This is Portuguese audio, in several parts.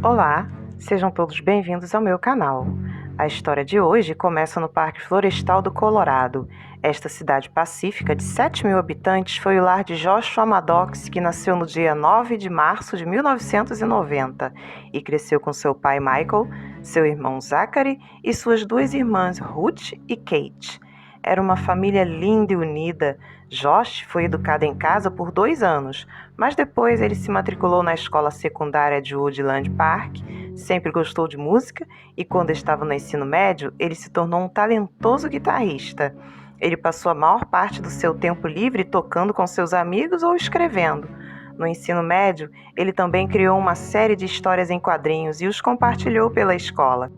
Olá, sejam todos bem-vindos ao meu canal. A história de hoje começa no Parque Florestal do Colorado. Esta cidade pacífica de 7.000 habitantes foi o lar de Joshua Maddox, que nasceu no dia 9 de março de 1990 e cresceu com seu pai Michael, seu irmão Zachary e suas duas irmãs Ruth e Kate. Era uma família linda e unida. Josh foi educado em casa por 2 anos, mas depois ele se matriculou na escola secundária de Woodland Park, sempre gostou de música e quando estava no ensino médio, ele se tornou um talentoso guitarrista. Ele passou a maior parte do seu tempo livre tocando com seus amigos ou escrevendo. No ensino médio, ele também criou uma série de histórias em quadrinhos e os compartilhou pela escola.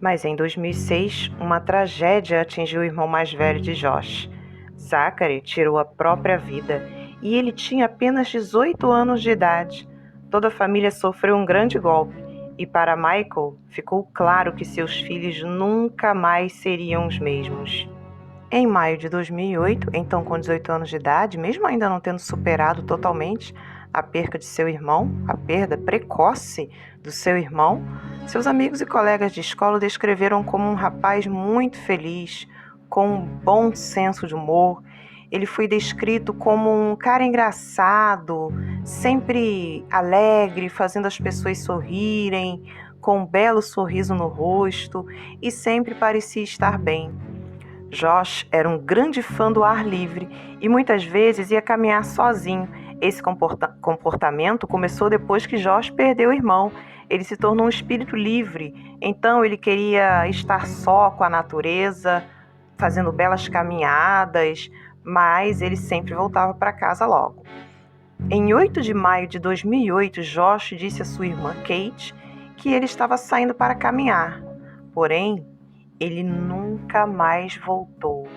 Mas em 2006, uma tragédia atingiu o irmão mais velho de Josh. Zachary tirou a própria vida e ele tinha apenas 18 anos de idade. Toda a família sofreu um grande golpe e para Michael ficou claro que seus filhos nunca mais seriam os mesmos. Em maio de 2008, então com 18 anos de idade, mesmo ainda não tendo superado totalmente a perca de seu irmão, a perda precoce do seu irmão, seus amigos e colegas de escola o descreveram como um rapaz muito feliz, com um bom senso de humor. Ele foi descrito como um cara engraçado, sempre alegre, fazendo as pessoas sorrirem, com um belo sorriso no rosto e sempre parecia estar bem. Josh era um grande fã do ar livre e muitas vezes ia caminhar sozinho. Esse comportamento começou depois que Josh perdeu o irmão. Ele se tornou um espírito livre, então ele queria estar só com a natureza, fazendo belas caminhadas, mas ele sempre voltava para casa logo. Em 8 de maio de 2008, Josh disse à sua irmã Kate que ele estava saindo para caminhar, porém, ele nunca mais voltou.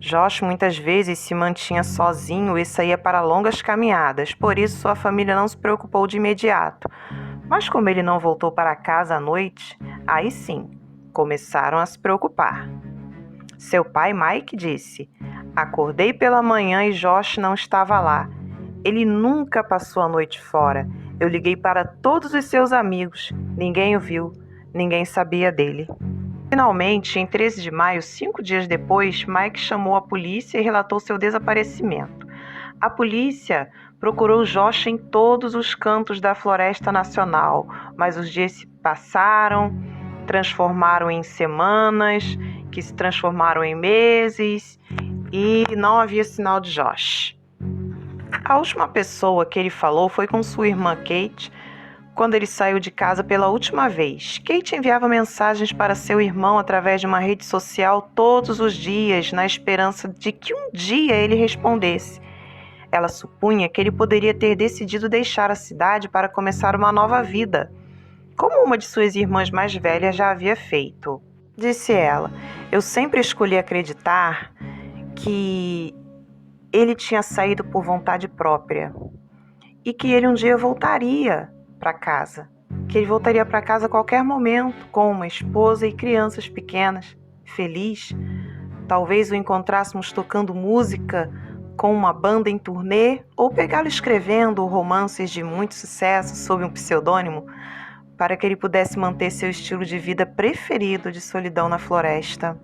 Josh muitas vezes se mantinha sozinho e saía para longas caminhadas, por isso sua família não se preocupou de imediato. Mas como ele não voltou para casa à noite, aí sim, começaram a se preocupar. Seu pai, Mike, disse: "Acordei pela manhã e Josh não estava lá. Ele nunca passou a noite fora. Eu liguei para todos os seus amigos. Ninguém o viu. Ninguém sabia dele." Finalmente, em 13 de maio, 5 dias depois, Mike chamou a polícia e relatou seu desaparecimento. A polícia procurou Josh em todos os cantos da Floresta Nacional, mas os dias se passaram, transformaram em semanas, que se transformaram em meses, e não havia sinal de Josh. A última pessoa que ele falou foi com sua irmã Kate, quando ele saiu de casa pela última vez. Kate enviava mensagens para seu irmão através de uma rede social todos os dias, na esperança de que um dia ele respondesse. Ela supunha que ele poderia ter decidido deixar a cidade para começar uma nova vida, como uma de suas irmãs mais velhas já havia feito. Disse ela: "Eu sempre escolhi acreditar que ele tinha saído por vontade própria e que ele um dia voltaria para casa, que ele voltaria para casa a qualquer momento, com uma esposa e crianças pequenas, feliz. Talvez o encontrássemos tocando música com uma banda em turnê ou pegá-lo escrevendo romances de muito sucesso sob um pseudônimo para que ele pudesse manter seu estilo de vida preferido de solidão na floresta."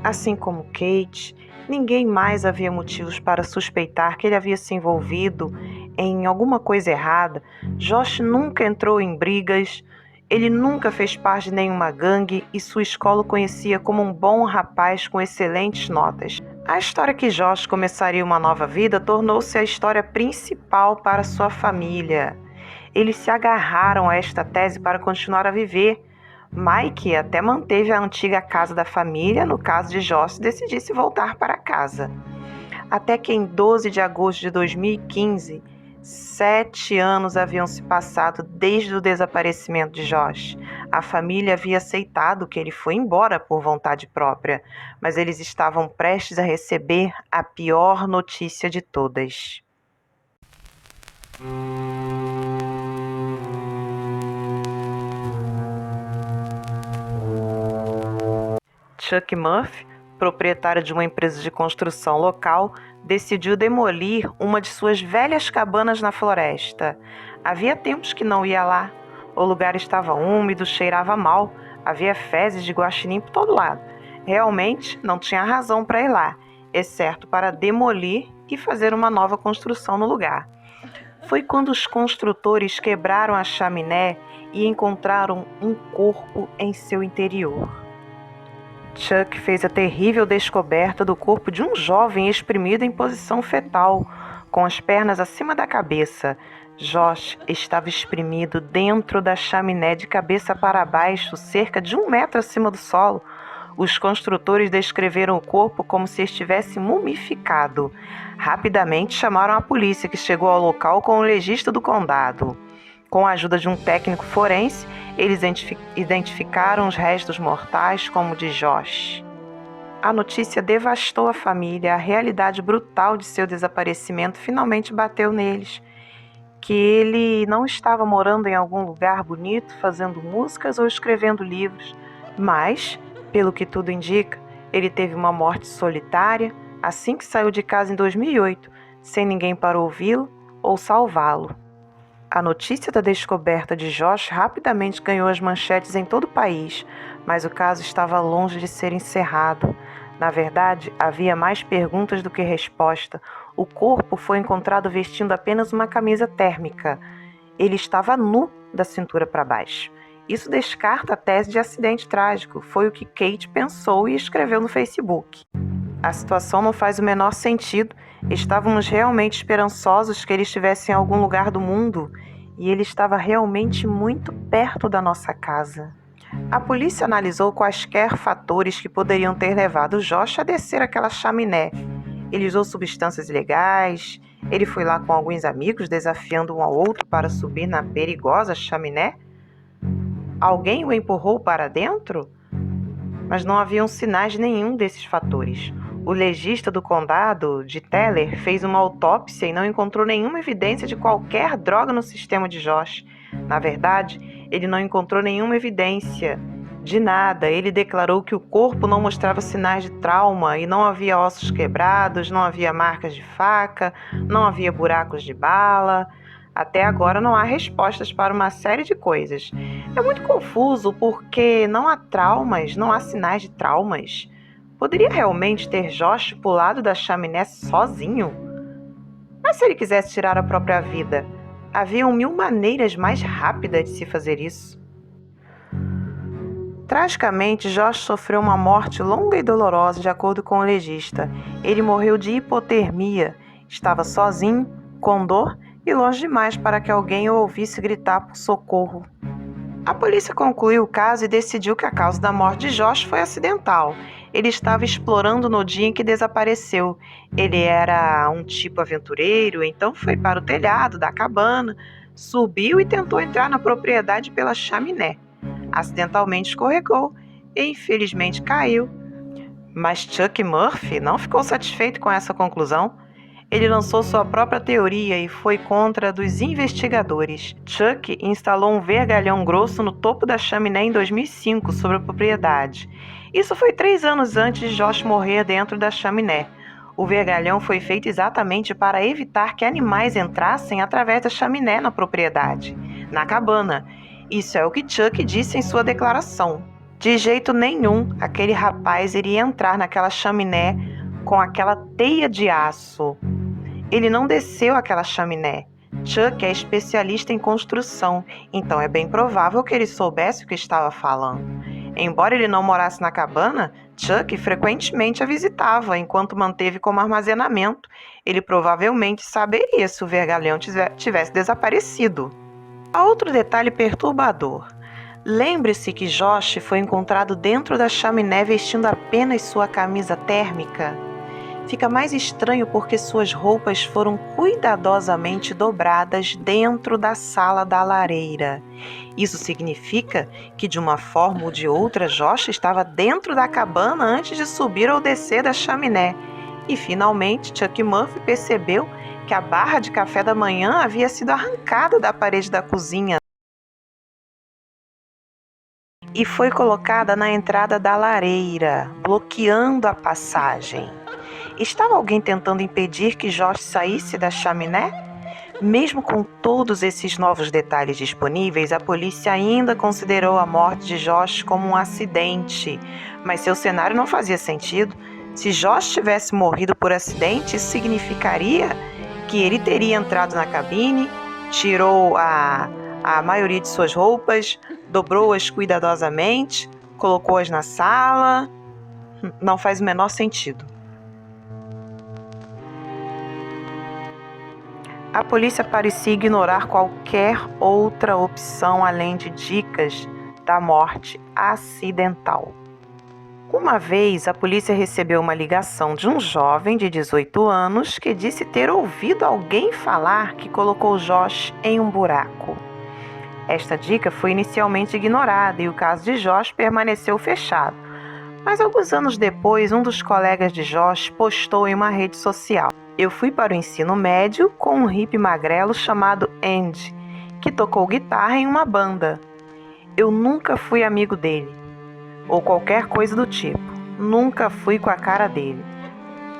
Assim como Kate, ninguém mais havia motivos para suspeitar que ele havia se envolvido em alguma coisa errada. Josh nunca entrou em brigas, ele nunca fez parte de nenhuma gangue e sua escola o conhecia como um bom rapaz com excelentes notas. A história que Josh começaria uma nova vida tornou-se a história principal para sua família. Eles se agarraram a esta tese para continuar a viver. Mike até manteve a antiga casa da família no caso de Josh decidisse voltar para casa. Até que em 12 de agosto de 2015, 7 anos haviam se passado desde o desaparecimento de Josh. A família havia aceitado que ele foi embora por vontade própria, mas eles estavam prestes a receber a pior notícia de todas. Chuck Murphy, proprietário de uma empresa de construção local, decidiu demolir uma de suas velhas cabanas na floresta. Havia tempos que não ia lá. O lugar estava úmido, cheirava mal, havia fezes de guaxinim por todo lado. Realmente não tinha razão para ir lá, exceto para demolir e fazer uma nova construção no lugar. Foi quando os construtores quebraram a chaminé e encontraram um corpo em seu interior. Chuck fez a terrível descoberta do corpo de um jovem espremido em posição fetal, com as pernas acima da cabeça. Josh estava espremido dentro da chaminé de cabeça para baixo, cerca de 1 metro acima do solo. Os construtores descreveram o corpo como se estivesse mumificado. Rapidamente chamaram a polícia, que chegou ao local com o legista do condado. Com a ajuda de um técnico forense, eles identificaram os restos mortais como de Josh. A notícia devastou a família. A realidade brutal de seu desaparecimento finalmente bateu neles. Que ele não estava morando em algum lugar bonito, fazendo músicas ou escrevendo livros, mas, pelo que tudo indica, ele teve uma morte solitária assim que saiu de casa em 2008, sem ninguém para ouvi-lo ou salvá-lo. A notícia da descoberta de Josh rapidamente ganhou as manchetes em todo o país, mas o caso estava longe de ser encerrado. Na verdade, havia mais perguntas do que resposta. O corpo foi encontrado vestindo apenas uma camisa térmica. Ele estava nu da cintura para baixo. Isso descarta a tese de acidente trágico. Foi o que Kate pensou e escreveu no Facebook. A situação não faz o menor sentido. Estávamos realmente esperançosos que ele estivesse em algum lugar do mundo e ele estava realmente muito perto da nossa casa. A polícia analisou quaisquer fatores que poderiam ter levado Josh a descer aquela chaminé. Ele usou substâncias ilegais, ele foi lá com alguns amigos desafiando um ao outro para subir na perigosa chaminé. Alguém o empurrou para dentro? Mas não haviam sinais de nenhum desses fatores. O legista do condado de Teller fez uma autópsia e não encontrou nenhuma evidência de qualquer droga no sistema de Josh. Na verdade, ele não encontrou nenhuma evidência de nada. Ele declarou que o corpo não mostrava sinais de trauma e não havia ossos quebrados, não havia marcas de faca, não havia buracos de bala. Até agora não há respostas para uma série de coisas. É muito confuso porque não há traumas, não há sinais de traumas. Poderia realmente ter Josh pulado da chaminé sozinho? Mas se ele quisesse tirar a própria vida, haviam 1000 maneiras mais rápidas de se fazer isso. Tragicamente, Josh sofreu uma morte longa e dolorosa, de acordo com o legista. Ele morreu de hipotermia, estava sozinho, com dor e longe demais para que alguém o ouvisse gritar por socorro. A polícia concluiu o caso e decidiu que a causa da morte de Josh foi acidental. Ele estava explorando no dia em que desapareceu. Ele era um tipo aventureiro, então foi para o telhado da cabana, subiu e tentou entrar na propriedade pela chaminé. Acidentalmente escorregou e infelizmente caiu. Mas Chuck Murphy não ficou satisfeito com essa conclusão. Ele lançou sua própria teoria e foi contra a dos investigadores. Chuck instalou um vergalhão grosso no topo da chaminé em 2005 sobre a propriedade. Isso foi 3 anos antes de Josh morrer dentro da chaminé. O vergalhão foi feito exatamente para evitar que animais entrassem através da chaminé na propriedade, na cabana. Isso é o que Chuck disse em sua declaração. De jeito nenhum, aquele rapaz iria entrar naquela chaminé com aquela teia de aço. Ele não desceu aquela chaminé. Chuck é especialista em construção, então é bem provável que ele soubesse o que estava falando. Embora ele não morasse na cabana, Chuck frequentemente a visitava enquanto manteve como armazenamento. Ele provavelmente saberia se o vergalhão tivesse desaparecido. Há outro detalhe perturbador. Lembre-se que Josh foi encontrado dentro da chaminé vestindo apenas sua camisa térmica. Fica mais estranho porque suas roupas foram cuidadosamente dobradas dentro da sala da lareira. Isso significa que, de uma forma ou de outra, Josh estava dentro da cabana antes de subir ou descer da chaminé. E, finalmente, Chuck Murphy percebeu que a barra de café da manhã havia sido arrancada da parede da cozinha e foi colocada na entrada da lareira, bloqueando a passagem. Estava alguém tentando impedir que Josh saísse da chaminé? Mesmo com todos esses novos detalhes disponíveis, a polícia ainda considerou a morte de Josh como um acidente, mas seu cenário não fazia sentido. Se Josh tivesse morrido por acidente, isso significaria que ele teria entrado na cabine, tirou a maioria de suas roupas, dobrou-as cuidadosamente, colocou-as na sala. Não faz o menor sentido. A polícia parecia ignorar qualquer outra opção além de dicas da morte acidental. Uma vez, a polícia recebeu uma ligação de um jovem de 18 anos que disse ter ouvido alguém falar que colocou Josh em um buraco. Esta dica foi inicialmente ignorada e o caso de Josh permaneceu fechado. Mas alguns anos depois, um dos colegas de Josh postou em uma rede social: "Eu fui para o ensino médio com um hippie magrelo chamado Andy, que tocou guitarra em uma banda. Eu nunca fui amigo dele, ou qualquer coisa do tipo. Nunca fui com a cara dele.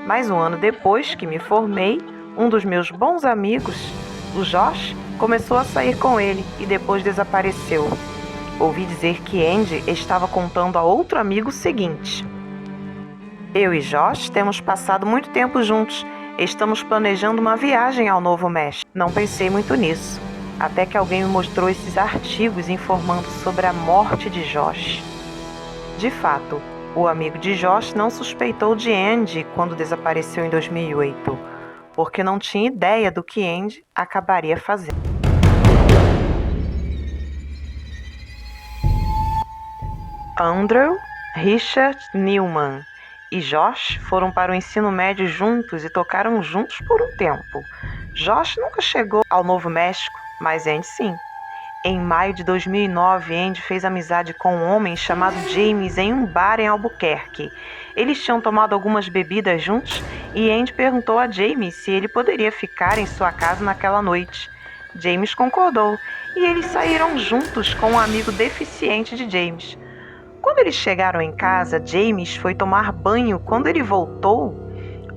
Mas um ano depois que me formei, um dos meus bons amigos, o Josh, começou a sair com ele e depois desapareceu. Ouvi dizer que Andy estava contando a outro amigo o seguinte: eu e Josh temos passado muito tempo juntos. Estamos planejando uma viagem ao Novo México. Não pensei muito nisso, até que alguém me mostrou esses artigos informando sobre a morte de Josh." De fato, o amigo de Josh não suspeitou de Andy quando desapareceu em 2008, porque não tinha ideia do que Andy acabaria fazendo. Andrew Richard Newman e Josh foram para o ensino médio juntos e tocaram juntos por um tempo. Josh nunca chegou ao Novo México, mas Andy sim. Em maio de 2009, Andy fez amizade com um homem chamado James em um bar em Albuquerque. Eles tinham tomado algumas bebidas juntos e Andy perguntou a James se ele poderia ficar em sua casa naquela noite. James concordou e eles saíram juntos com um amigo deficiente de James. Quando eles chegaram em casa, James foi tomar banho. Quando ele voltou,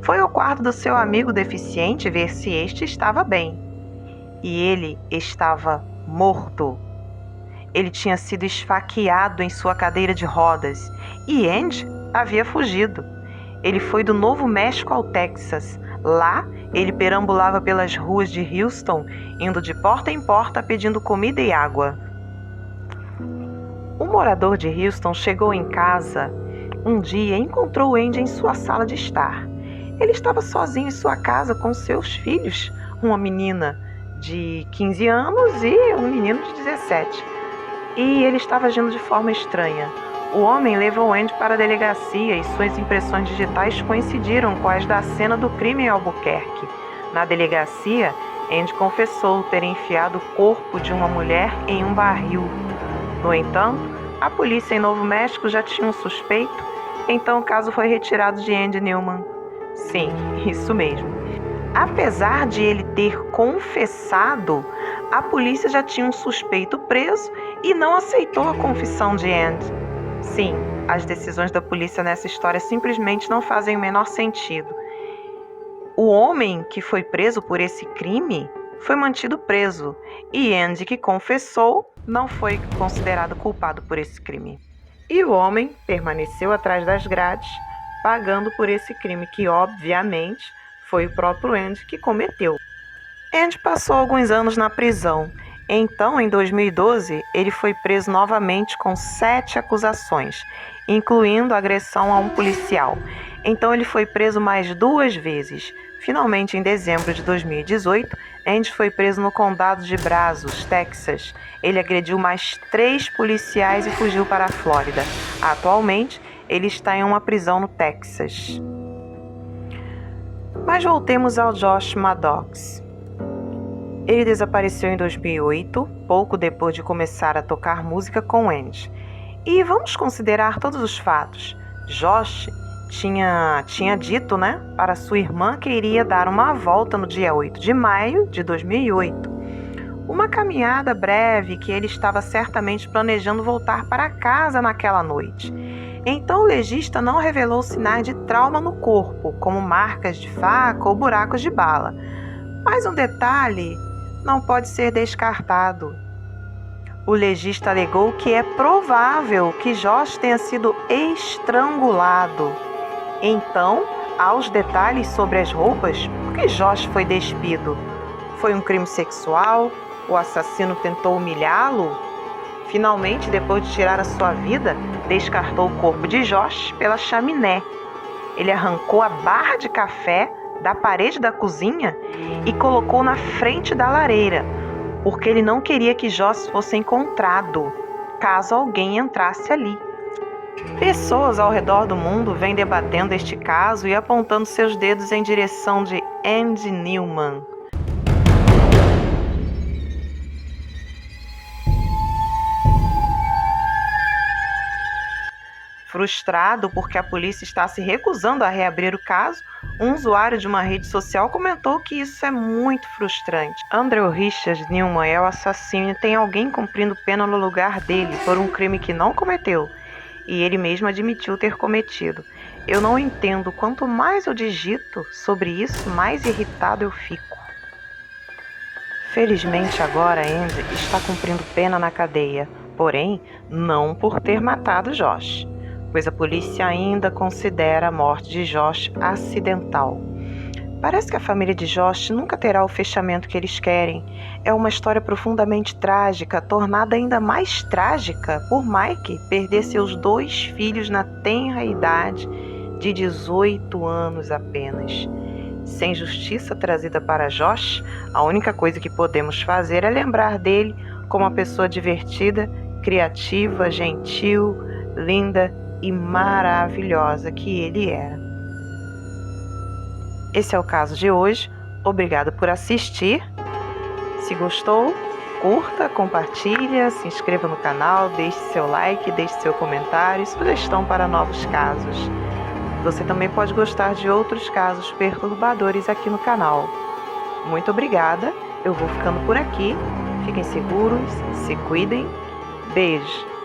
foi ao quarto do seu amigo deficiente ver se este estava bem. E ele estava morto. Ele tinha sido esfaqueado em sua cadeira de rodas e Andy havia fugido. Ele foi do Novo México ao Texas. Lá, ele perambulava pelas ruas de Houston, indo de porta em porta pedindo comida e água. Um morador de Houston chegou em casa um dia e encontrou Andy em sua sala de estar. Ele estava sozinho em sua casa com seus filhos, uma menina de 15 anos e um menino de 17. E ele estava agindo de forma estranha. O homem levou Andy para a delegacia e suas impressões digitais coincidiram com as da cena do crime em Albuquerque. Na delegacia, Andy confessou ter enfiado o corpo de uma mulher em um barril. No entanto, a polícia em Novo México já tinha um suspeito, então o caso foi retirado de Andy Newman. Sim, isso mesmo. Apesar de ele ter confessado, a polícia já tinha um suspeito preso e não aceitou a confissão de Andy. Sim, as decisões da polícia nessa história simplesmente não fazem o menor sentido. O homem que foi preso por esse crime foi mantido preso e Andy, que confessou, não foi considerado culpado por esse crime. E o homem permaneceu atrás das grades, pagando por esse crime que, obviamente, foi o próprio Andy que cometeu. Andy passou alguns anos na prisão. Então, em 2012, ele foi preso novamente com 7 acusações, incluindo agressão a um policial. Então, ele foi preso mais 2 vezes. Finalmente, em dezembro de 2018, Andy foi preso no condado de Brazos, Texas. Ele agrediu mais 3 policiais e fugiu para a Flórida. Atualmente, ele está em uma prisão no Texas. Mas voltemos ao Josh Maddox. Ele desapareceu em 2008, pouco depois de começar a tocar música com Andy. E vamos considerar todos os fatos. Josh tinha dito, para sua irmã que iria dar uma volta no dia 8 de maio de 2008. Uma caminhada breve que ele estava certamente planejando voltar para casa naquela noite. Então o legista não revelou sinais de trauma no corpo, como marcas de faca ou buracos de bala. Mas um detalhe não pode ser descartado. O legista alegou que é provável que Josh tenha sido estrangulado. Então, aos detalhes sobre as roupas, por que Josh foi despido? Foi um crime sexual? O assassino tentou humilhá-lo? Finalmente, depois de tirar a sua vida, descartou o corpo de Josh pela chaminé. Ele arrancou a barra de café da parede da cozinha e colocou na frente da lareira, porque ele não queria que Josh fosse encontrado, caso alguém entrasse ali. Pessoas ao redor do mundo vêm debatendo este caso e apontando seus dedos em direção de Andy Newman. Frustrado porque a polícia está se recusando a reabrir o caso, um usuário de uma rede social comentou que isso é muito frustrante. Andrew Richard Newman é o assassino e tem alguém cumprindo pena no lugar dele por um crime que não cometeu, e ele mesmo admitiu ter cometido. Eu não entendo, quanto mais eu digito sobre isso, mais irritado eu fico. Felizmente agora Andy está cumprindo pena na cadeia, porém não por ter matado Josh, pois a polícia ainda considera a morte de Josh acidental. Parece que a família de Josh nunca terá o fechamento que eles querem. É uma história profundamente trágica, tornada ainda mais trágica por Mike perder seus 2 filhos na tenra idade de 18 anos apenas. Sem justiça trazida para Josh, a única coisa que podemos fazer é lembrar dele como uma pessoa divertida, criativa, gentil, linda e maravilhosa que ele era. Esse é o caso de hoje. Obrigado por assistir. Se gostou, curta, compartilha, se inscreva no canal, deixe seu like, deixe seu comentário e sugestão para novos casos. Você também pode gostar de outros casos perturbadores aqui no canal. Muito obrigada, eu vou ficando por aqui. Fiquem seguros, se cuidem. Beijo!